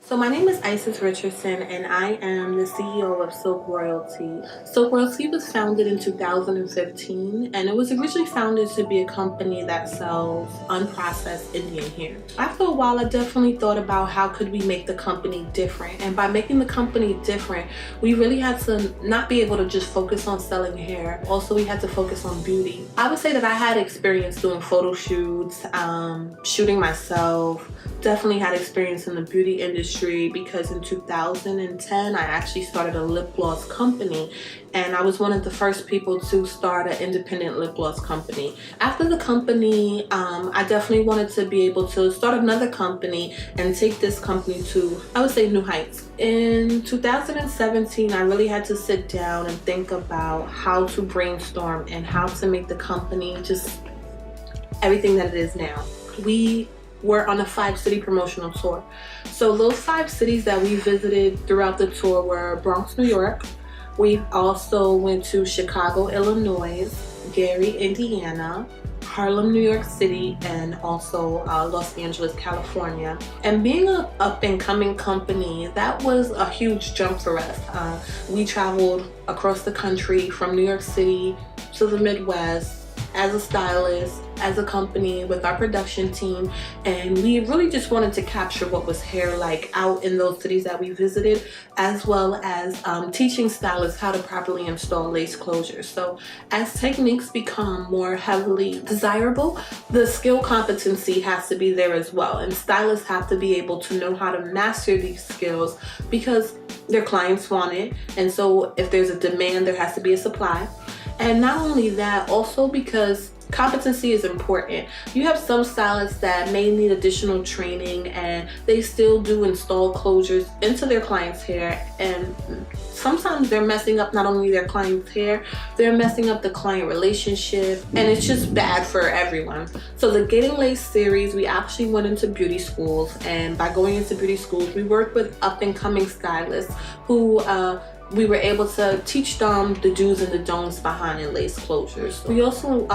So my name is Isis Richardson, and I am the CEO of Silk Royalty. Silk Royalty was founded in 2015, and it was originally founded to be a company that sells unprocessed Indian hair. After a while, I definitely thought about how could we make the company different, and by making the company different, we really had to not be able to just focus on selling hair. Also, we had to focus on beauty. I would say that I had experience doing photo shoots, shooting myself. Definitely had experience in the beauty industry because in 2010 I actually started a lip gloss company, and I was one of the first people to start an independent lip gloss company. After the company, I definitely wanted to be able to start another company and take this company to, I would say, new heights. In 2017, I really had to sit down and think about how to brainstorm and how to make the company just everything that it is now. We're on a 5-city promotional tour. So those 5 cities that we visited throughout the tour were Bronx, New York. We also went to Chicago, Illinois, Gary, Indiana, Harlem, New York City, and also Los Angeles, California. And being an up-and-coming company, that was a huge jump for us. We traveled across the country from New York City to the Midwest, as a stylist, as a company with our production team, and we really just wanted to capture what was hair like out in those cities that we visited, as well as teaching stylists how to properly install lace closures. So as techniques become more heavily desirable, the skill competency has to be there as well, and stylists have to be able to know how to master these skills because their clients want it, and so if there's a demand, there has to be a supply. And not only that, also because competency is important. You have some stylists that may need additional training and they still do install closures into their client's hair, and sometimes they're messing up not only their client's hair, they're messing up the client relationship, and it's just bad for everyone. So the Getting Lace series, we actually went into beauty schools, and by going into beauty schools, we worked with up-and-coming stylists who we were able to teach them the do's and the don'ts behind the lace closures. We also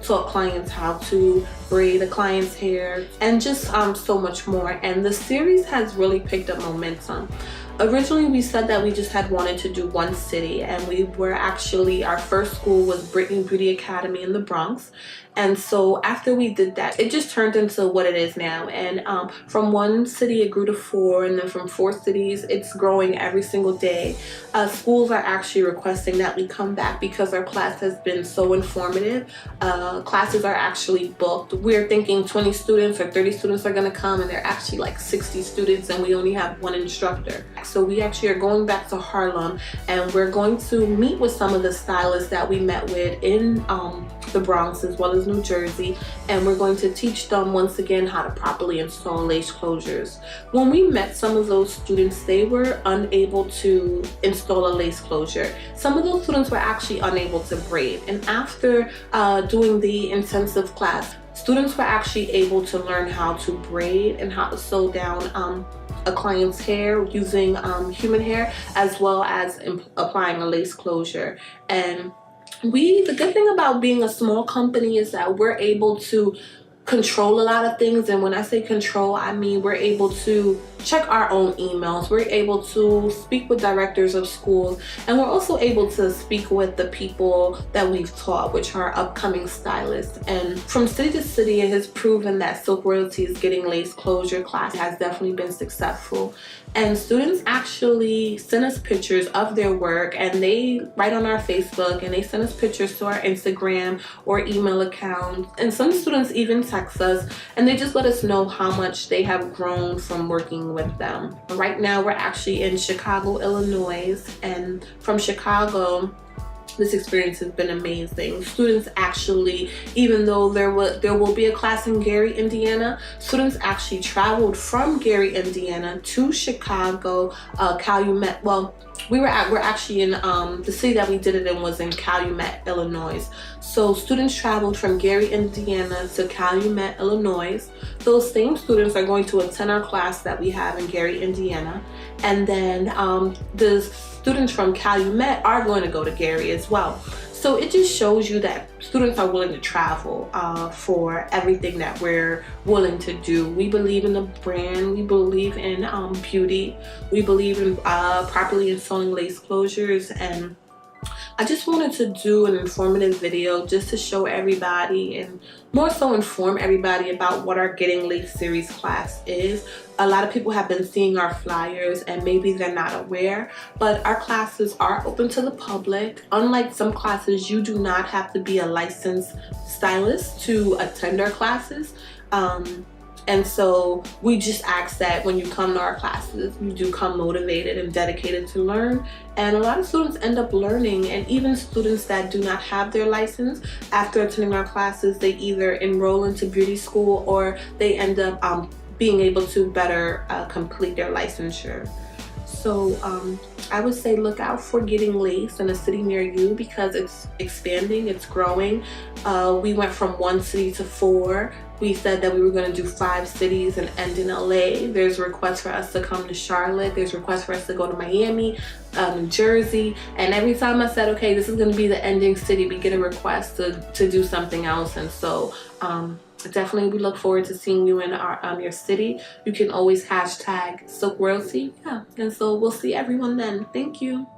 taught clients how to braid a client's hair and just so much more. And the series has really picked up momentum. Originally, we said that we just had wanted to do one city, and we were actually, our first school was Brittany Beauty Academy in the Bronx. And so after we did that, it just turned into what it is now. And from one city, it grew to 4, and then from 4 cities, it's growing every single day. Schools are actually requesting that we come back because our class has been so informative. Classes are actually booked. We're thinking 20 students or 30 students are gonna come, and they're actually like 60 students, and we only have 1 instructor. So we actually are going back to Harlem, and we're going to meet with some of the stylists that we met with in the Bronx as well as New Jersey, and we're going to teach them once again how to properly install lace closures. When we met some of those students, they were unable to install a lace closure. Some of those students were actually unable to braid, and after doing the intensive class, students were actually able to learn how to braid and how to sew down a client's hair using human hair, as well as applying a lace closure. And the good thing about being a small company is that we're able to control a lot of things. And when I say control, I mean we're able to check our own emails, we're able to speak with directors of schools, and we're also able to speak with the people that we've taught, which are upcoming stylists. And from city to city, it has proven that Silk Royalty's Getting Lace Closure class has definitely been successful. And students actually send us pictures of their work, and they write on our Facebook, and they send us pictures to our Instagram or email account. And some students even text us, and they just let us know how much they have grown from working with them. Right now, we're actually in Chicago, Illinois, and from Chicago, this experience has been amazing. Students actually, even though there will be a class in Gary, Indiana, students actually traveled from Gary, Indiana to Chicago, Calumet. Well, we're actually in the city that we did it in was in Calumet, Illinois. So students traveled from Gary, Indiana to Calumet, Illinois. Those same students are going to attend our class that we have in Gary, Indiana, and then the students from Calumet are going to go to Gary as well. So it just shows you that students are willing to travel for everything that we're willing to do. We believe in the brand, we believe in beauty, we believe in properly installing lace closures, and I just wanted to do an informative video just to show everybody and more so inform everybody about what our Getting Lace series class is. A lot of people have been seeing our flyers and maybe they're not aware, but our classes are open to the public. Unlike some classes, you do not have to be a licensed stylist to attend our classes. And so we just ask that when you come to our classes, you do come motivated and dedicated to learn. And a lot of students end up learning, and even students that do not have their license, after attending our classes, they either enroll into beauty school or they end up being able to better complete their licensure. So I would say look out for Getting Lace in a city near you because it's expanding, it's growing. We went from 1 city to 4. We said that we were going to do 5 cities and end in LA. There's requests for us to come to Charlotte. There's requests for us to go to Miami, New Jersey. And every time I said, okay, this is going to be the ending city, we get a request to do something else. And so definitely we look forward to seeing you in your city. You can always hashtag Silk Royalty. Yeah, and so we'll see everyone then. Thank you.